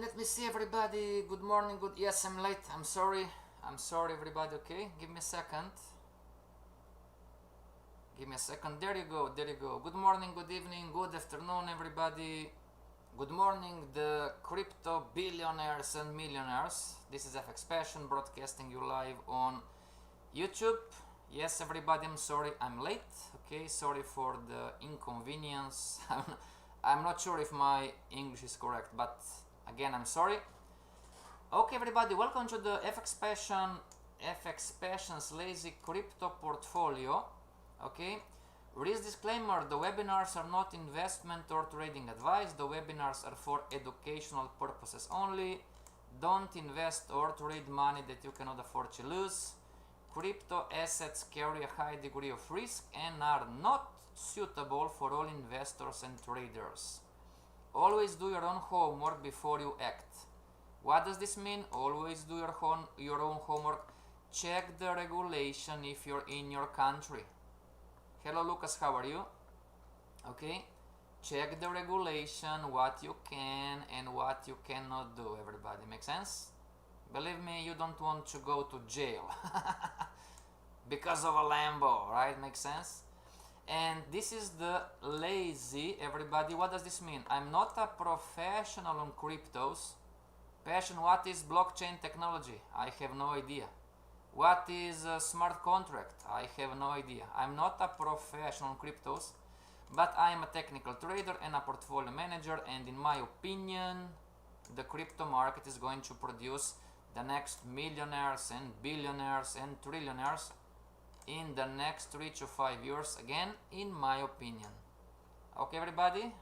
And let me see everybody. Good morning. Good. Yes, I'm late. I'm sorry. I'm sorry everybody. Okay, give me a second. Give me a second. There you go. There you go. Good morning, good evening, good afternoon everybody. Good morning, the crypto billionaires and millionaires. This is FXPassion broadcasting you live on YouTube. Yes, everybody, I'm sorry I'm late. Okay, sorry for the inconvenience. I'm not sure if my English is correct, but again, I'm sorry. Okay, everybody, welcome to the FXPassion's lazy crypto portfolio. Okay, risk disclaimer: the webinars are not investment or trading advice. The webinars are for educational purposes only. Don't invest or trade money that you cannot afford to lose. Crypto assets carry a high degree of risk and are not suitable for all investors and traders. Always do your own homework before you act. What does this mean? Always do your own homework. Check the regulation if you're in your country. Hello Lucas, how are you? Okay, check the regulation, what you can and what you cannot do, everybody. Make sense? Believe me, you don't want to go to jail because of a Lambo, right? Makes sense? And this is the lazy, everybody. What does this mean? I'm not a professional on cryptos. Passion, what is blockchain technology? I have no idea. What is a smart contract? I have no idea. I'm not a professional on cryptos, but I am a technical trader and a portfolio manager, and in my opinion, the crypto market is going to produce the next millionaires and billionaires and trillionaires in the next 3 to 5 years, again, in my opinion. Okay, everybody?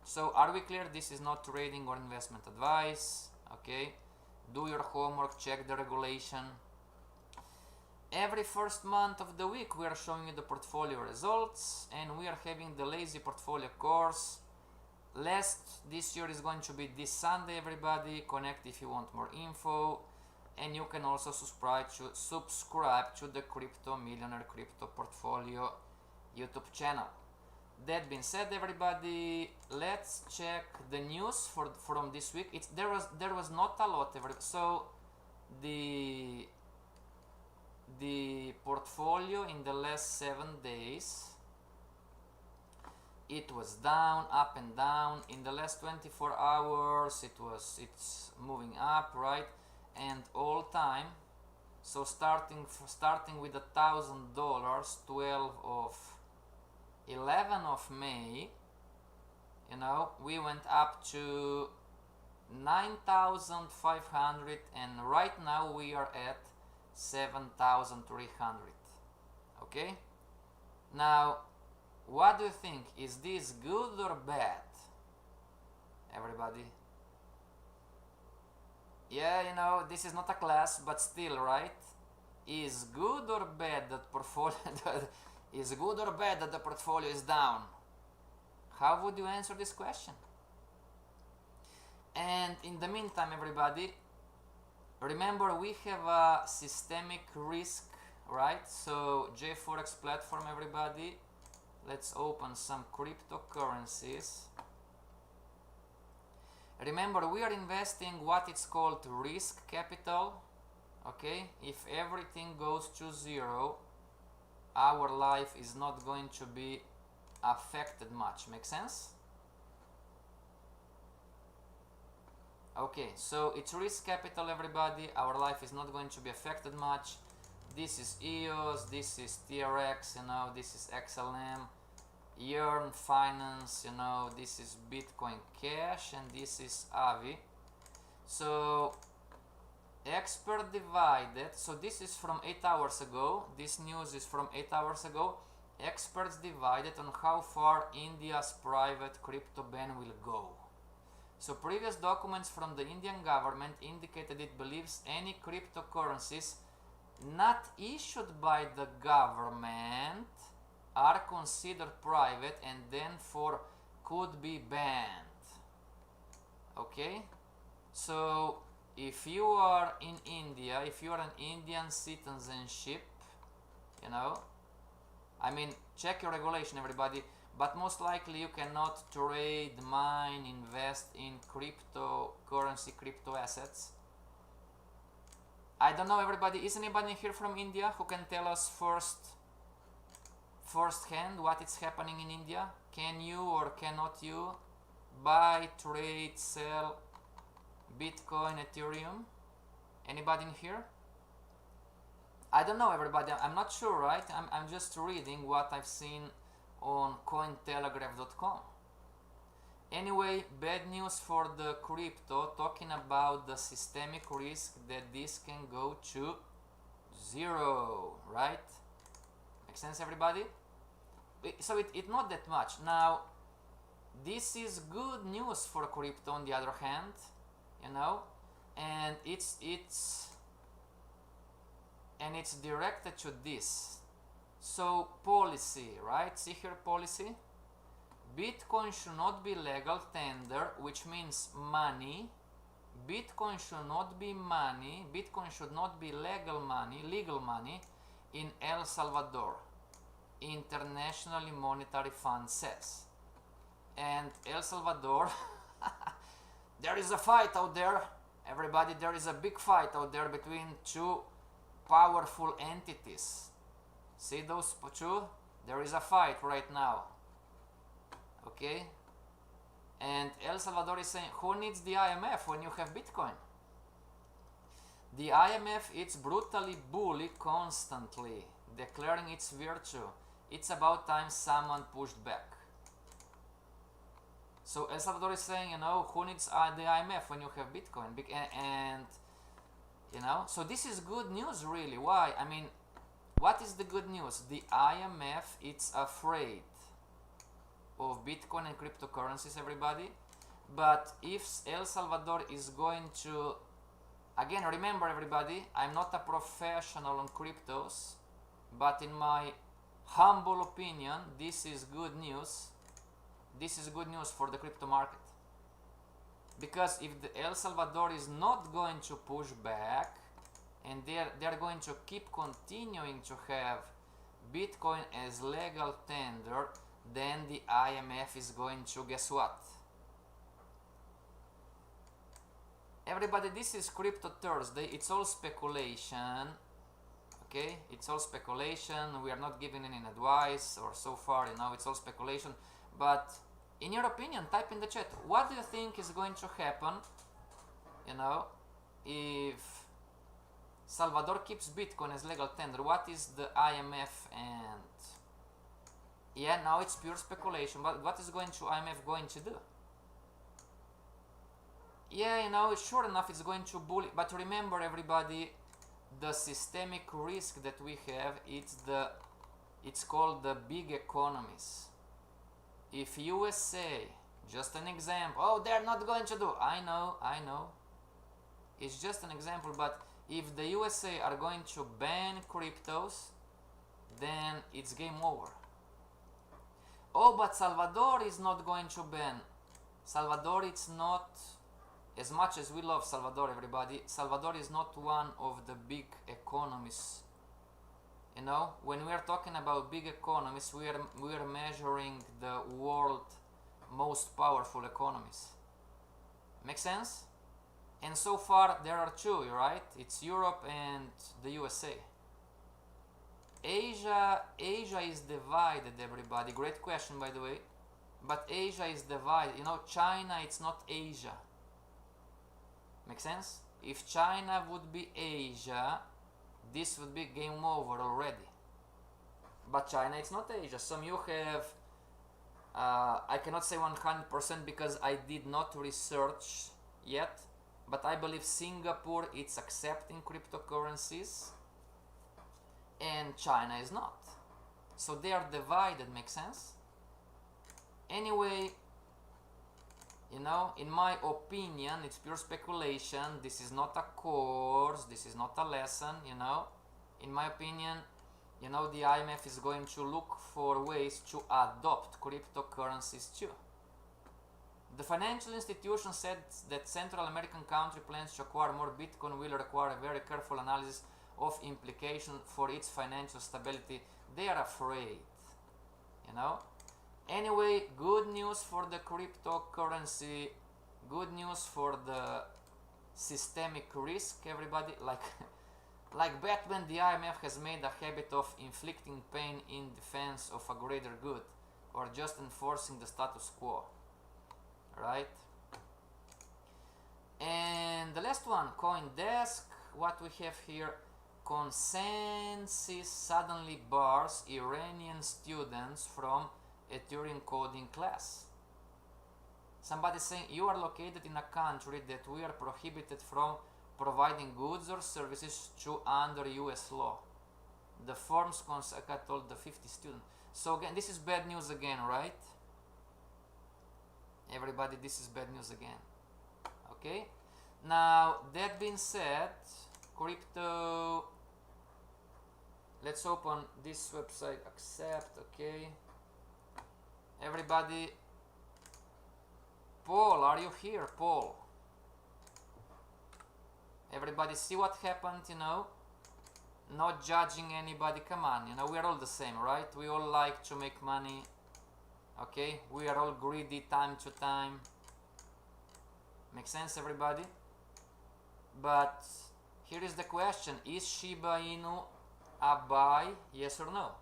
So, are we clear? This is not trading or investment advice. Okay, do your homework, check the regulation. Every first month of the week we are showing you the portfolio results, and we are having the lazy portfolio course. This year is going to be this Sunday, everybody. Connect if you want more info, and you can also subscribe to the Crypto Millionaire Crypto Portfolio YouTube channel. That being said, everybody, let's check the news from this week. There was not a lot, so the portfolio in the last 7 days, it was down, up and down. In the last 24 hours it's moving up, right? And all time, so starting with $1,000, 11 of May, you know, we went up to 9,500, and right now we are at 7,300. Okay, now what do you think? Is this good or bad, everybody? Yeah, you know, this is not a class, but still, right? Is good or bad that portfolio is good or bad that the portfolio is down? How would you answer this question? And in the meantime, everybody, remember we have a systemic risk, right? So Forex platform, everybody, let's open some cryptocurrencies. Remember, we are investing what it's called risk capital. Okay, if everything goes to zero, our life is not going to be affected much. Make sense? Okay, so it's risk capital, everybody. Our life is not going to be affected much. This is EOS, this is TRX, you know, this is XLM, Yearn Finance, you know, this is Bitcoin Cash, and this is Avi. So expert divided, so this is from 8 hours ago. This news is from 8 hours ago. Experts divided on how far India's private crypto ban will go. So previous documents from the Indian government indicated it believes any cryptocurrencies not issued by the government are considered private and therefore could be banned. Okay, so if you are in India, if you are an Indian citizenship, you know, I mean, check your regulation, everybody. but most likely you cannot trade, mine, invest in cryptocurrency, crypto assets. I don't know, everybody. Is anybody here from India who can tell us firsthand what is happening in India? Can you or cannot you buy, trade, sell Bitcoin, Ethereum? Anybody in here? I don't know, everybody. I'm not sure, right? I'm just reading what I've seen on Cointelegraph.com. Anyway, bad news for the crypto, talking about the systemic risk that this can go to zero, right? Makes sense, everybody? So it's not that much. Now, this is good news for crypto on the other hand, you know, and it's directed to this. So policy, right? See here, policy. Bitcoin should not be legal tender, which means money. Bitcoin should not be money. Bitcoin should not be legal money in El Salvador. International Monetary Fund says. And El Salvador, there is a fight out there. Everybody, there is a big fight out there between two powerful entities. See those two? There is a fight right now. Okay? And El Salvador is saying, who needs the IMF when you have Bitcoin? The IMF, it's brutally bully constantly, declaring its virtue. It's about time someone pushed back. So El Salvador is saying, you know, who needs the IMF when you have Bitcoin? And you know, so this is good news, really. Why? I mean, what is the good news? The IMF, it's afraid of Bitcoin and cryptocurrencies, everybody. But if El Salvador is going to, again, remember, everybody, I'm not a professional on cryptos, but in my humble opinion, this is good news. This is good news for the crypto market. Because if the El Salvador is not going to push back, and they're going to keep continuing to have Bitcoin as legal tender, then the IMF is going to, guess what? Everybody, this is Crypto Thursday. It's all speculation. Okay? It's all speculation. We are not giving any advice, or so far, you know, it's all speculation. But in your opinion, type in the chat, what do you think is going to happen, you know, if Salvador keeps Bitcoin as legal tender? What is the IMF and... Yeah, now it's pure speculation, but what is IMF going to do? Yeah, you know, sure enough, it's going to bully, but remember, everybody, the systemic risk that we have, it's called the big economies. If USA, just an example, oh, they're not going to do, I know, it's just an example, but if the USA are going to ban cryptos, then it's game over. Oh, but Salvador is not going to ban. Salvador, it's not, as much as we love Salvador, everybody, Salvador is not one of the big economies. You know, when we are talking about big economies, we are measuring the world most powerful economies. Make sense? And so far there are two, right? It's Europe and the USA. Asia is divided, everybody. Great question, by the way. But Asia is divided. You know, China, it's not Asia. Make sense? If China would be Asia, this would be game over already. But China, it's not Asia. Some you have, I cannot say 100% because I did not research yet, but I believe Singapore, it's accepting cryptocurrencies and China is not. So they are divided, makes sense? Anyway, you know, in my opinion, it's pure speculation. This is not a course, this is not a lesson, you know. In my opinion, you know, the IMF is going to look for ways to adopt cryptocurrencies too. The financial institution said that Central American country plans to acquire more Bitcoin will require a very careful analysis of implication for its financial stability. They are afraid, you know. Anyway, good news for the cryptocurrency, good news for the systemic risk, everybody. Like Batman, the IMF has made a habit of inflicting pain in defense of a greater good, or just enforcing the status quo, right? And the last one, CoinDesk, what we have here, consensus suddenly bars Iranian students from a Turing coding class. Somebody saying you are located in a country that we are prohibited from providing goods or services to under US law. The forms I told the 50 students. So again, this is bad news again, right? Everybody, this is bad news again. Okay? Now, that being said, crypto, let's open this website, accept, okay? Everybody, Paul, are you here, Paul? Everybody see what happened, you know? Not judging anybody, come on, you know, we are all the same, right? We all like to make money, okay? We are all greedy time to time. Make sense, everybody? But here is the question, is Shiba Inu a buy, yes or no?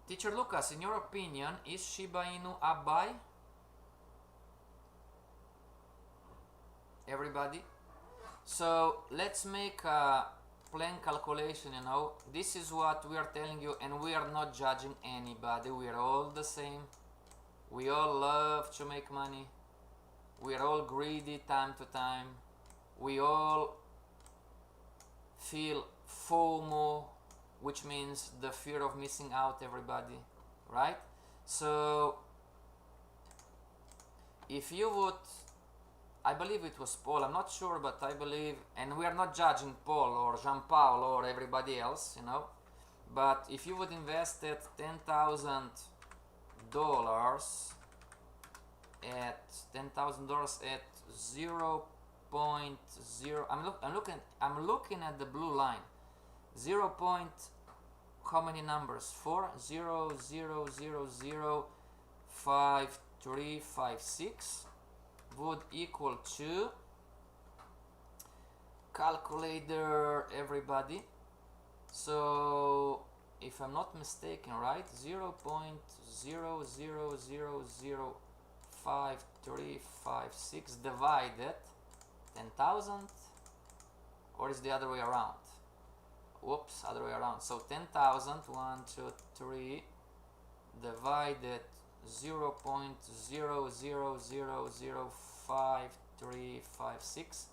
Teacher Lucas, in your opinion, is Shiba Inu a buy? Everybody? So let's make a plain calculation, you know. This is what we are telling you, and we are not judging anybody. We are all the same. We all love to make money. We are all greedy time to time. We all feel FOMO, which means the fear of missing out, everybody, right? So if you would, I believe it was Paul, I'm not sure, but I believe, and we are not judging Paul or Jean-Paul or everybody else, you know, but if you would invest at $10,000 at $10,000 at 0.0, I'm looking at the blue line, 0. How many numbers? 4 0 0 0 0 5 3 5 6 would equal to, calculator, everybody. So if I'm not mistaken, right, 0 0.00005356 divided 10,000, or is the other way around? Whoops, other way around. So 10,000, 1 2 3 divided 0.00005356,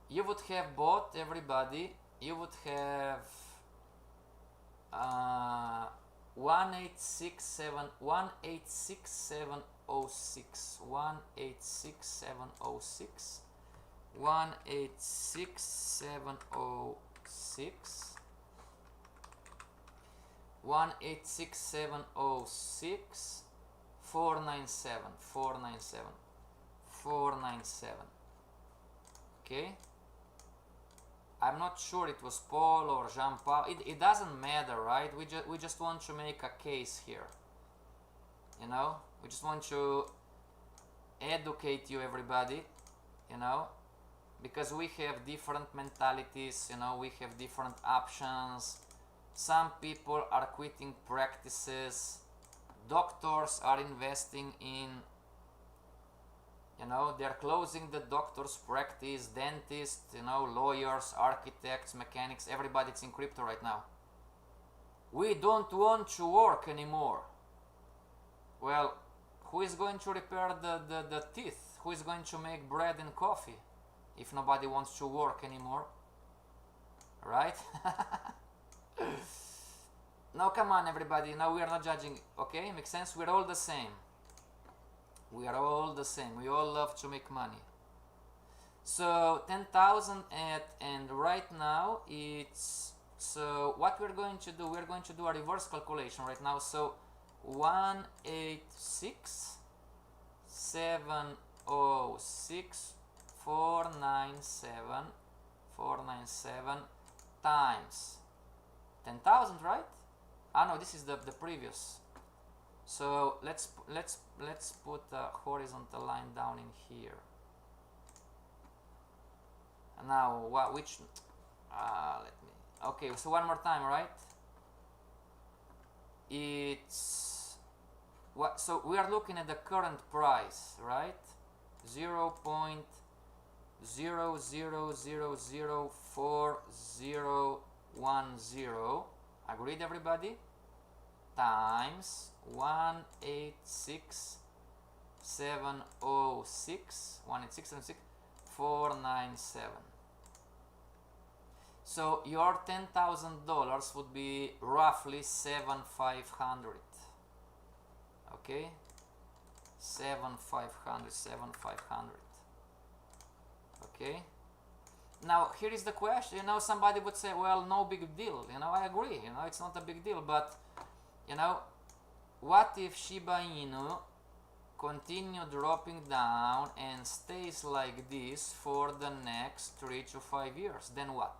you would have bought, everybody, you would have 186706 186706 186706 186706 497. Okay, I'm not sure it was Paul or Jean-Paul. It doesn't matter, right? We just want to make a case here, you know. We just want to educate you, everybody, you know, because we have different mentalities, you know, we have different options. Some people are quitting practices, doctors are investing in, you know, they're closing the doctor's practice, dentists, you know, lawyers, architects, mechanics, everybody's in crypto right now. We don't want to work anymore. Well, who is going to repair the teeth? Who is going to make bread and coffee if nobody wants to work anymore? Right? Now come on, everybody, now we are not judging, okay? Makes sense? We're all the same. We are all the same. We all love to make money. So 10,000 and right now it's, so what we're going to do, we're going to do a reverse calculation right now. So 186,706,497 times 10,000, right? Ah no, this is the previous. So let's put a horizontal line down in here. And now which let me, okay, so one more time, right? It's what, so we are looking at the current price, right? 0.00004010, agreed everybody? Times 186,706,497. So your $10,000 would be roughly 7,500. Okay, 7,500. Okay. Now here is the question. You know, somebody would say, well, no big deal. You know, I agree. You know, it's not a big deal. But you know, what if Shiba Inu continue dropping down and stays like this for the next 3 to 5 years? Then what?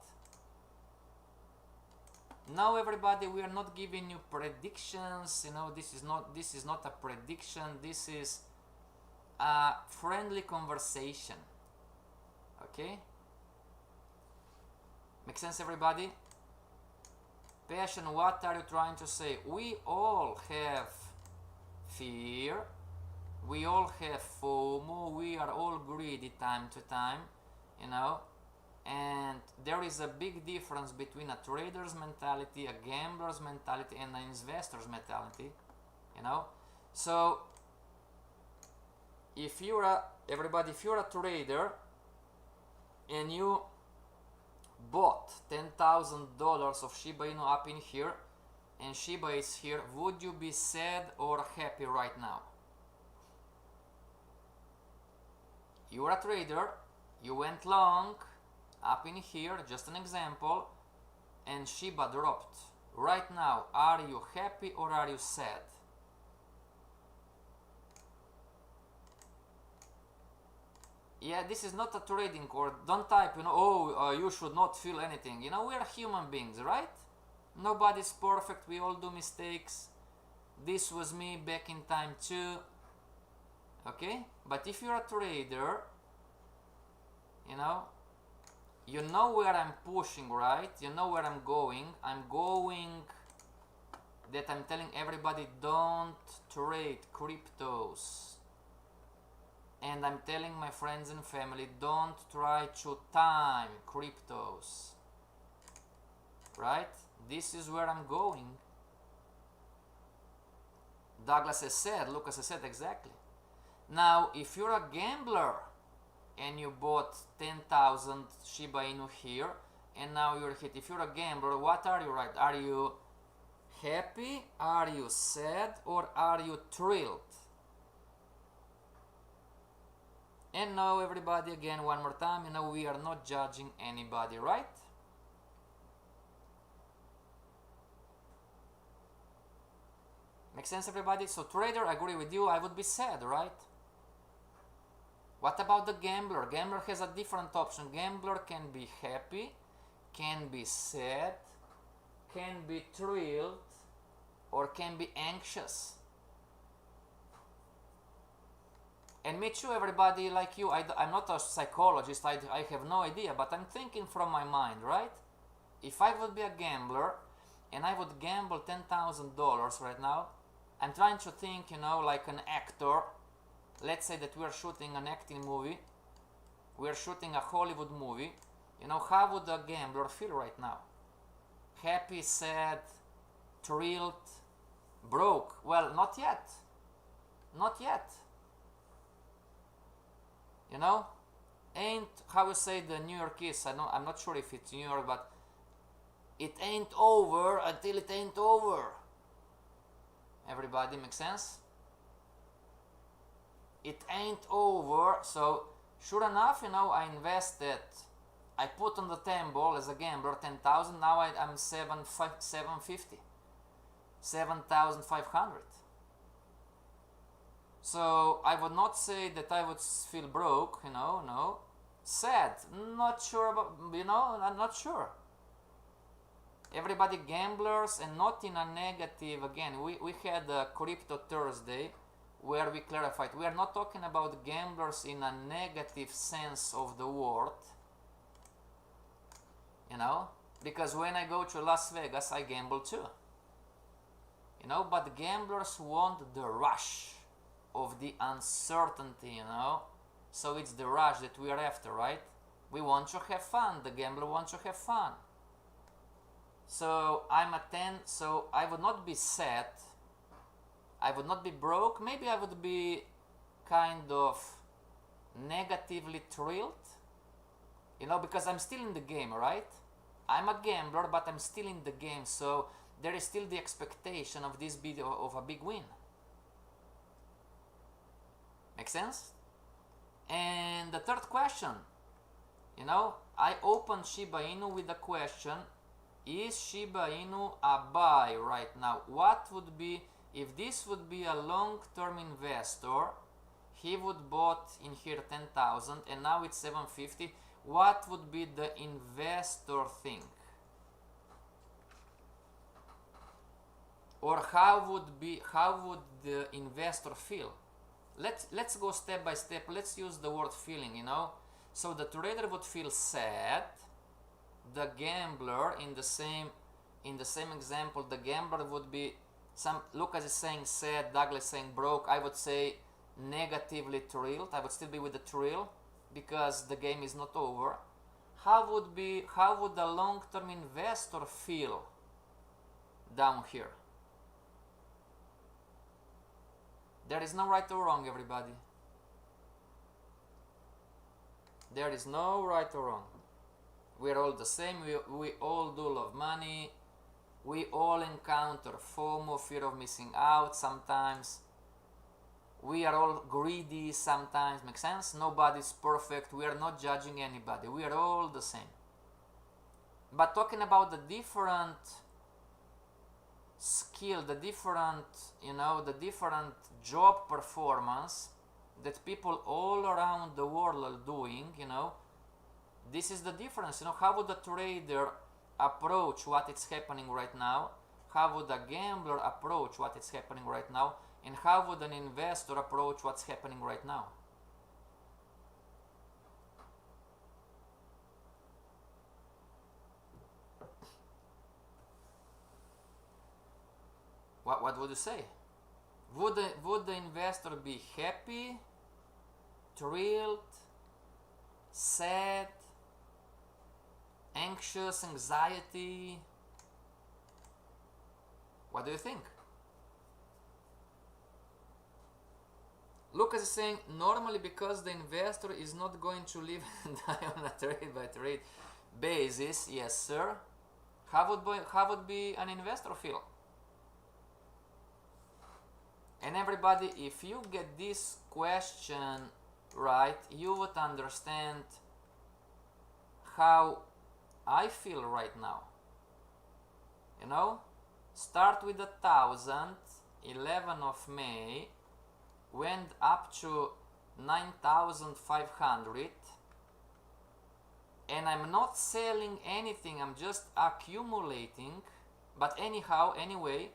Now everybody, we are not giving you predictions. You know, this is not a prediction. This is a friendly conversation. Okay? Make sense, everybody? Passion, what are you trying to say? We all have fear. We all have FOMO. We are all greedy time to time, you know. And there is a big difference between a trader's mentality, a gambler's mentality, and an investor's mentality, you know. So if you're a trader and you bought $10,000 of Shiba Inu up in here and Shiba is here, would you be sad or happy right now? You're a trader, you went long up in here, just an example, and Shiba dropped. Right now, are you happy or are you sad? Yeah, this is not a trading course. Don't type, you know, you should not feel anything. You know, we are human beings, right? Nobody's perfect. We all do mistakes. This was me back in time too. Okay? But if you're a trader, you know where I'm pushing, right? You know where I'm going. I'm telling everybody, don't trade cryptos. And I'm telling my friends and family, don't try to time cryptos. Right? This is where I'm going. Douglas has said, Lucas has said, exactly. Now, if you're a gambler and you bought 10,000 Shiba Inu here, and now you're hit, if you're a gambler, what are you, right? Are you happy? Are you sad? Or are you thrilled? And now everybody, again, one more time, you know, we are not judging anybody, right? Make sense, everybody? So trader, I agree with you, I would be sad, right? What about the gambler? Gambler has a different option. Gambler can be happy, can be sad, can be thrilled, or can be anxious. And me too, everybody, like you, I'm not a psychologist, I have no idea, but I'm thinking from my mind, right? If I would be a gambler and I would gamble $10,000 right now, I'm trying to think, you know, like an actor. Let's say that we are shooting an acting movie, we are shooting a Hollywood movie. You know, how would a gambler feel right now? Happy, sad, thrilled, broke? Well, not yet. Not yet. You know, ain't, how you say the New York is, I'm not sure if it's New York, but it ain't over until it ain't over. Everybody, make sense? It ain't over. So sure enough, you know, I invested, I put on the 10 ball as a gambler 10,000, now I'm 750, 7,500. So I would not say that I would feel broke, you know, no. Sad, not sure about, you know, I'm not sure. Everybody gamblers, and not in a negative. Again, we had a Crypto Thursday where we clarified we are not talking about gamblers in a negative sense of the word, you know, because when I go to Las Vegas I gamble too, you know, but gamblers want the rush of the uncertainty, you know, so it's the rush that we are after, right? We want to have fun, the gambler wants to have fun. So I'm a 10, so I would not be sad, I would not be broke, maybe I would be kind of negatively thrilled, you know, because I'm still in the game, right? I'm a gambler, but I'm still in the game, so there is still the expectation of this video of a big win. Make sense? And the third question, you know, I opened Shiba Inu with the question, is Shiba Inu a buy right now? What would be, if this would be a long-term investor, he would bought in here 10,000 and now it's 750, what would be the investor think? Or how would the investor feel? Let's go step by step. Let's use the word feeling, you know. So the trader would feel sad. The gambler, in the same example, the gambler would be, Lucas is saying sad, Douglas saying broke. I would say negatively thrilled. I would still be with the thrill because the game is not over. How would a long-term investor feel down here? There is no right or wrong, everybody. There is no right or wrong. We're all the same. We all do love money. We all encounter FOMO, fear of missing out, sometimes. We are all greedy sometimes. Make sense? Nobody's perfect. We are not judging anybody. We are all the same. But talking about the different skill, the different, you know, the different job performance that people all around the world are doing, you know, this is the difference. You know, how would a trader approach what is happening right now? How would a gambler approach what is happening right now? And how would an investor approach what's happening right now? What would you say? Would the investor be happy, thrilled, sad, anxious, anxiety? What do you think? Lucas is saying normally because the investor is not going to live and die on a trade by trade basis. Yes, sir. How would be an investor feel? And everybody, if you get this question right, you would understand how I feel right now. You know, start with 1,000, 11 of May, went up to 9,500, and I'm not selling anything, I'm just accumulating. But anyhow, anyway,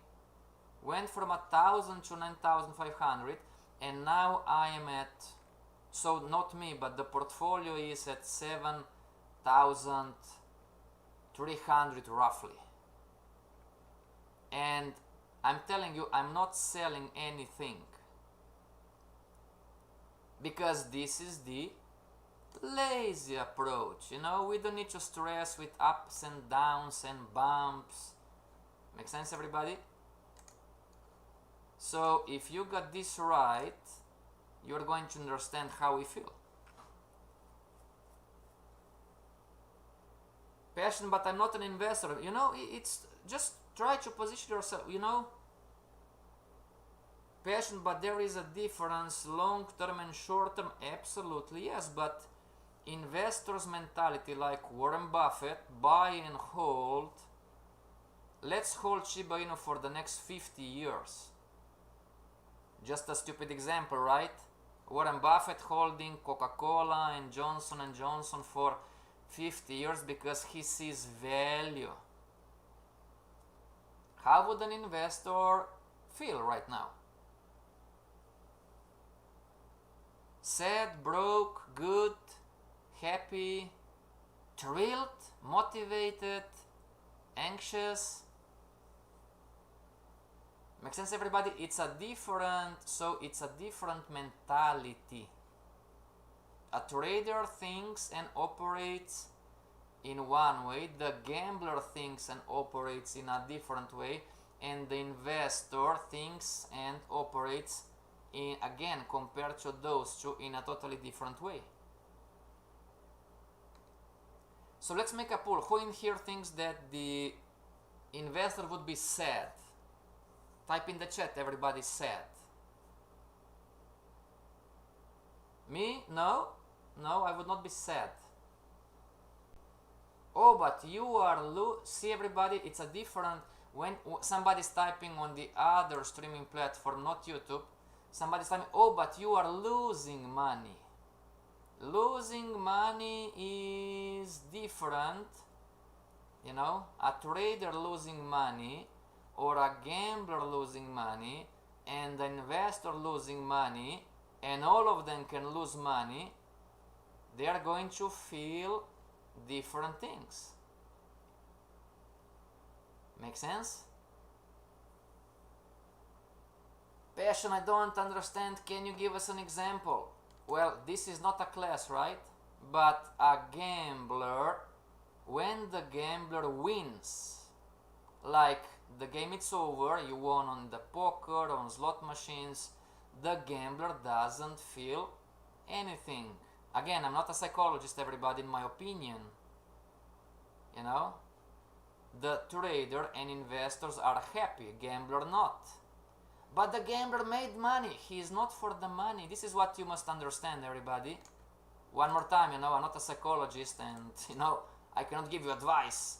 went from 1,000 to 9,500, and now I am at, so not me, but the portfolio is at 7,300 roughly. And I'm telling you, I'm not selling anything, because this is the lazy approach. You know, we don't need to stress with ups and downs and bumps. Make sense, everybody? So if you got this right, you're going to understand how we feel. Passion, but I'm not an investor. You know, it's just try to position yourself, you know. Passion, but there is a difference, long-term and short-term. Absolutely, yes, but investors' mentality, like Warren Buffett, buy and hold. Let's hold Shiba Inu for the next 50 years. Just a stupid example, right? Warren Buffett holding Coca-Cola and Johnson & Johnson for 50 years because he sees value. how would an investor feel right now? Sad, broke, good, happy, thrilled, motivated, anxious? Make sense, everybody? It's a different mentality. A trader thinks and operates in one way, the gambler thinks and operates in a different way, and the investor thinks and operates in, again, compared to those two, in a totally different way. So let's make a poll. Who in here thinks that the investor would be sad? Type in the chat, everybody, sad. Me? No, I would not be sad. Oh, but you are see, everybody, it's a different, when somebody's typing on the other streaming platform, not YouTube, somebody's typing, oh, but you are losing money. Losing money is different, you know. A trader losing money, or a gambler losing money, and an investor losing money, and all of them can lose money, they are going to feel different things. Make sense? Passion, I don't understand. Can you give us an example? Well, this is not a class, right? But a gambler, when the gambler wins, like the game is over, you won on the poker, on slot machines, the gambler doesn't feel anything. Again, I'm not a psychologist, everybody, in my opinion. You know? The trader and investors are happy, gambler not. But the gambler made money. He is not for the money. This is what you must understand, everybody. One more time, you know, I'm not a psychologist, and, you know, I cannot give you advice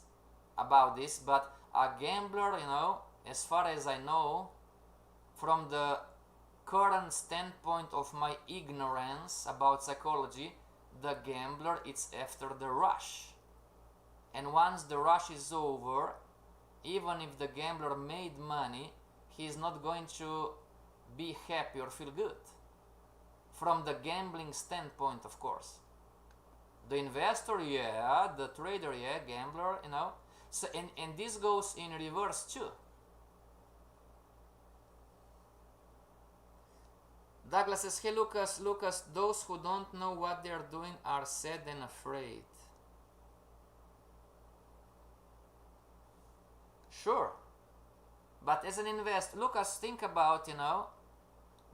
about this, but a gambler, you know, as far as I know, from the current standpoint of my ignorance about psychology, the gambler is after the rush. And once the rush is over, even if the gambler made money, he is not going to be happy or feel good. From the gambling standpoint, of course. The investor, yeah. The trader, yeah. Gambler, you know. So, and this goes in reverse too. Douglas says, hey Lucas, those who don't know what they are doing are sad and afraid. Sure. But as an investor, Lucas, think about, you know,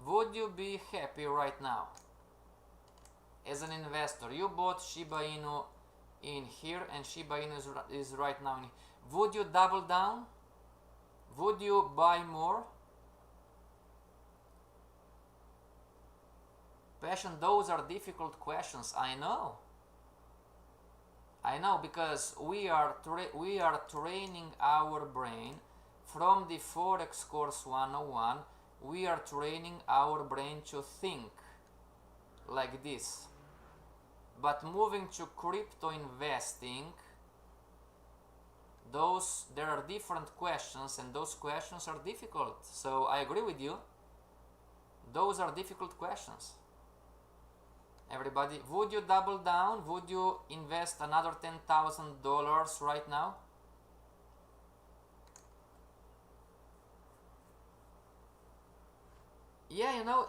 would you be happy right now? As an investor, you bought Shiba Inu in here, and Shiba Inu is right now in here. Would you double down? Would you buy more? Passion, those are difficult questions. I know, because we are training our brain from the Forex course 101. We are training our brain to think like this. But moving to crypto investing, there are different questions, and those questions are difficult. So I agree with you. Those are difficult questions. Everybody, would you double down? Would you invest another $10,000 right now? Yeah, you know,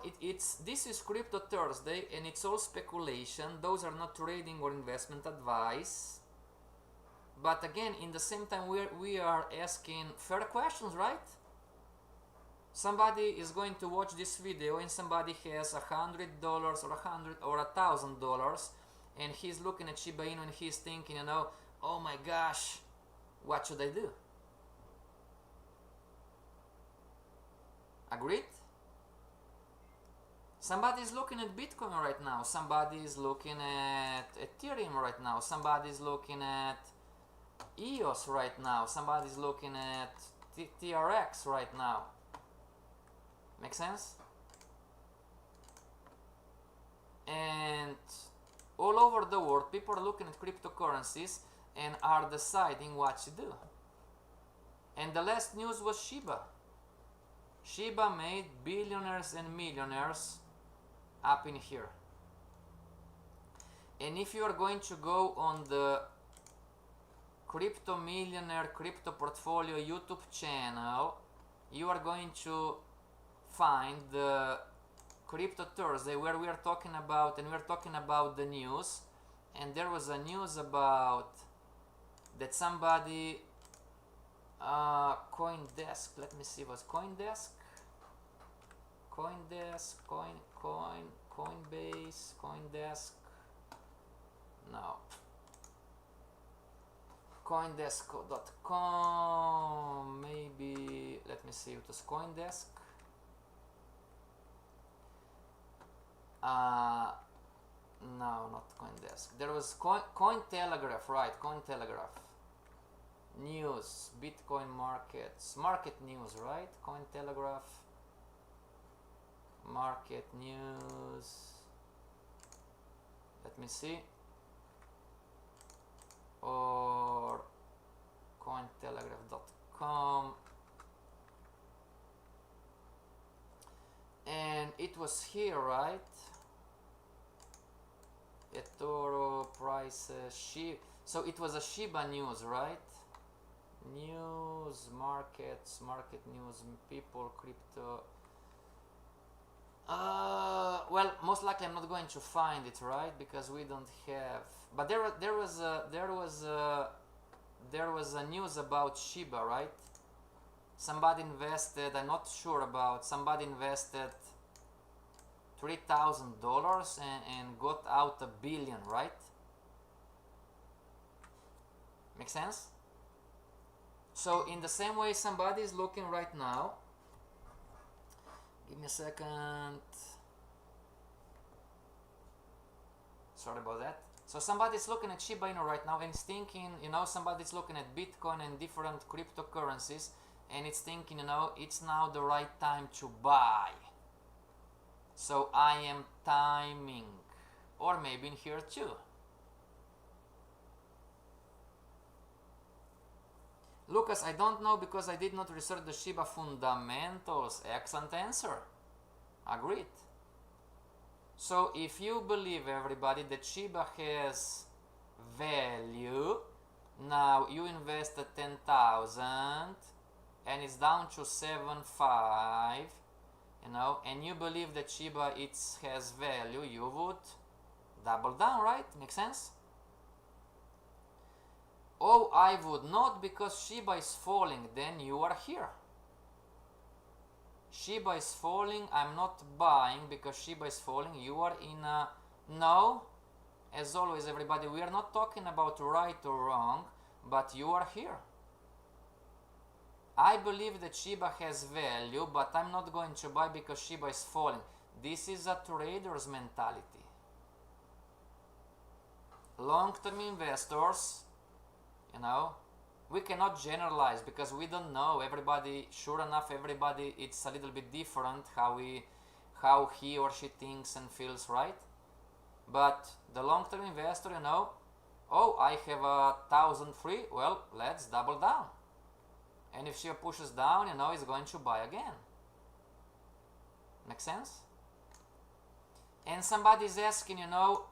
this is Crypto Thursday, and it's all speculation. Those are not trading or investment advice. But again, in the same time, we are asking fair questions, right? Somebody is going to watch this video, and somebody has $100 or $1,000, and he's looking at Shiba Inu and he's thinking, you know, oh my gosh, what should I do? Agreed? Somebody is looking at Bitcoin right now. Somebody is looking at Ethereum right now. Somebody is looking at EOS right now. Somebody is looking at TRX right now. Make sense? And all over the world, people are looking at cryptocurrencies and are deciding what to do. And the last news was Shiba. Shiba made billionaires and millionaires up in here. And if you are going to go on the Crypto Millionaire Crypto Portfolio YouTube channel, you are going to find the Crypto Thursday where we are talking about, and we are talking about the news. And there was a news about that somebody CoinDesk, let me see, was CoinDesk, Coinbase, CoinDesk, no, CoinDesk.com, maybe, let me see, it was CoinDesk. No, not CoinDesk. There was Cointelegraph, right? Cointelegraph. News, Bitcoin markets, market news, right? Cointelegraph, market news. Let me see. Or Cointelegraph.com. And it was here, right? eToro prices, so it was a Shiba news, right? News, markets, market news, people, crypto. Well, most likely I'm not going to find it, right? Because we don't have. But there was a news about Shiba, right? Somebody invested. I'm not sure about. Somebody invested $3,000 and got out $1 billion, right? Make sense? So in the same way, somebody is looking right now. Give me a second. Sorry about that. So somebody's looking at Shiba Inu right now and is thinking, somebody's looking at Bitcoin and different cryptocurrencies, and it's thinking, it's now the right time to buy. So I am timing, or maybe in here too. Lucas, I don't know because I did not research the Shiba fundamentals. Excellent answer. Agreed. So if you believe, everybody, that Shiba has value, now you invested 10,000 and it's down to 7.5, and you believe that Shiba has value, you would double down, right? Make sense? Oh, I would not, because Shiba is falling. Then you are here. Shiba is falling. I'm not buying because Shiba is falling. You are in a... No. As always, everybody, we are not talking about right or wrong, but you are here. I believe that Shiba has value, but I'm not going to buy because Shiba is falling. This is a trader's mentality. Long-term investors, we cannot generalize because we don't know. Everybody, sure enough, everybody, it's a little bit different how he or she thinks and feels, right? But the long-term investor, oh, I have 1,000 free, well, let's double down. And if she pushes down, he's going to buy again. Make sense? And somebody is asking,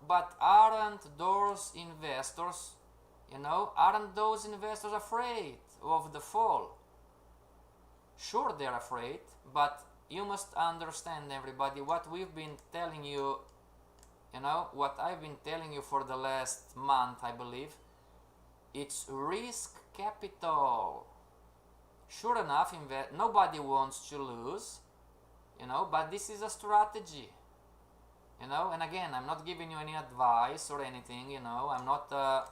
but aren't those investors, aren't those investors afraid of the fall? Sure, they're afraid, but you must understand, everybody, what we've been telling you, what I've been telling you for the last month, I believe, it's risk capital. Sure enough, nobody wants to lose, but this is a strategy, and again, I'm not giving you any advice or anything, I'm not a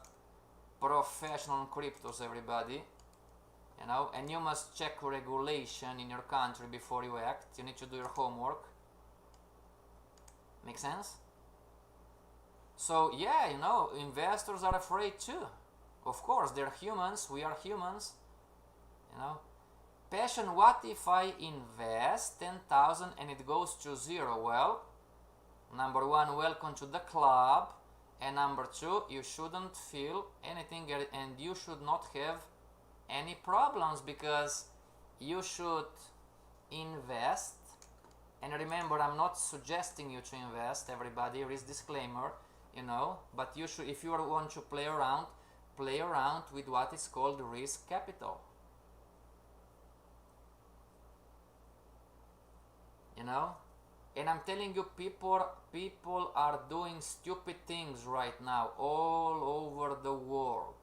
professional in cryptos, everybody, and you must check regulation in your country before you act. You need to do your homework. Make sense? So yeah, investors are afraid too. Of course, they're humans, we are humans, Passion, what if I invest 10,000 and it goes to zero? Well, number one, welcome to the club. And number two, you shouldn't feel anything and you should not have any problems, because you should invest. And remember, I'm not suggesting you to invest, everybody, there is disclaimer, you know, but you should, if you want to play around with what is called risk capital. You know? And I'm telling you, people are doing stupid things right now all over the world.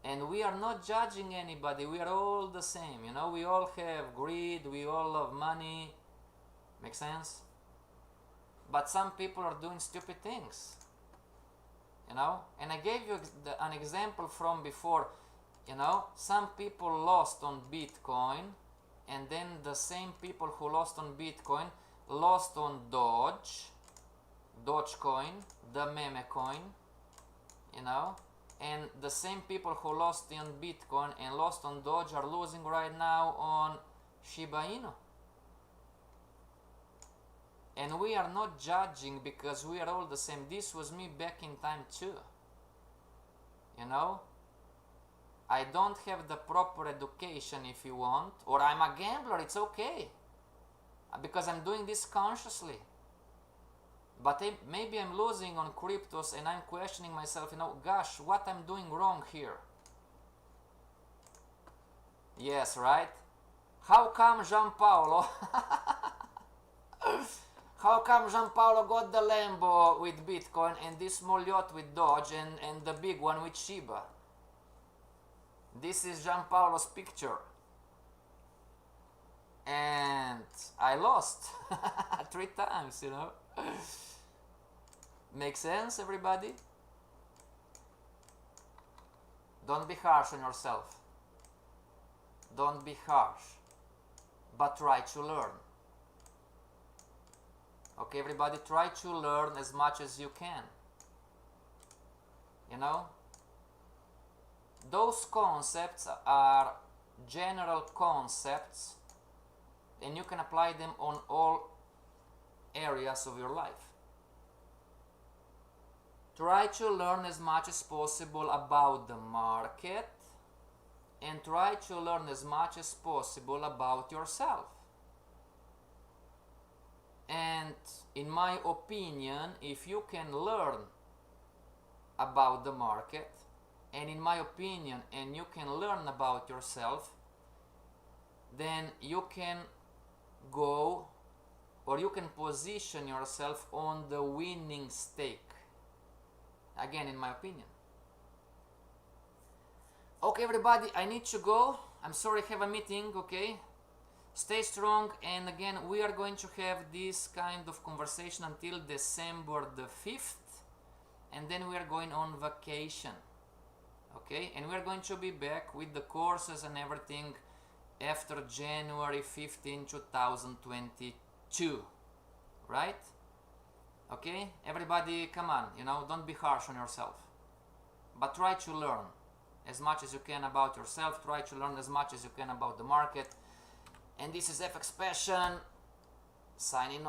And we are not judging anybody, we are all the same, you know, we all have greed, we all love money, make sense? But some people are doing stupid things, you know, and I gave you an example from before, you know, some people lost on Bitcoin, and then the same people who lost on Bitcoin lost on Dogecoin, the meme coin, you know. And the same people who lost on Bitcoin and lost on Doge are losing right now on Shiba Inu. And we are not judging, because we are all the same. This was me back in time too. You know? I don't have the proper education, if you want, or I'm a gambler, it's okay. Because I'm doing this consciously. But maybe I'm losing on cryptos and I'm questioning myself, you know, gosh, what I'm doing wrong here? Yes, right? How come Gianpaolo how come Gianpaolo got the Lambo with Bitcoin and this small yacht with Doge and the big one with Shiba? This is Gianpaolo's picture. And I lost 3 times, you know. Make sense, everybody? Don't be harsh on yourself. Don't be harsh, but try to learn. Okay, everybody, try to learn as much as you can. You know? Those concepts are general concepts, and you can apply them on all areas of your life. Try to learn as much as possible about the market, and try to learn as much as possible about yourself. And in my opinion, if you can learn about the market, and in my opinion, and you can learn about yourself, then you can go, or you can position yourself on the winning stake. Again, in my opinion. Okay, everybody, I need to go. I'm sorry, I have a meeting, okay? Stay strong, and again, we are going to have this kind of conversation until December the 5th, and then we are going on vacation, okay? And we are going to be back with the courses and everything after January 15, 2022, right? Okay, everybody, come on, you know, don't be harsh on yourself, but try to learn as much as you can about yourself, try to learn as much as you can about the market. And this is FXPassion signing off.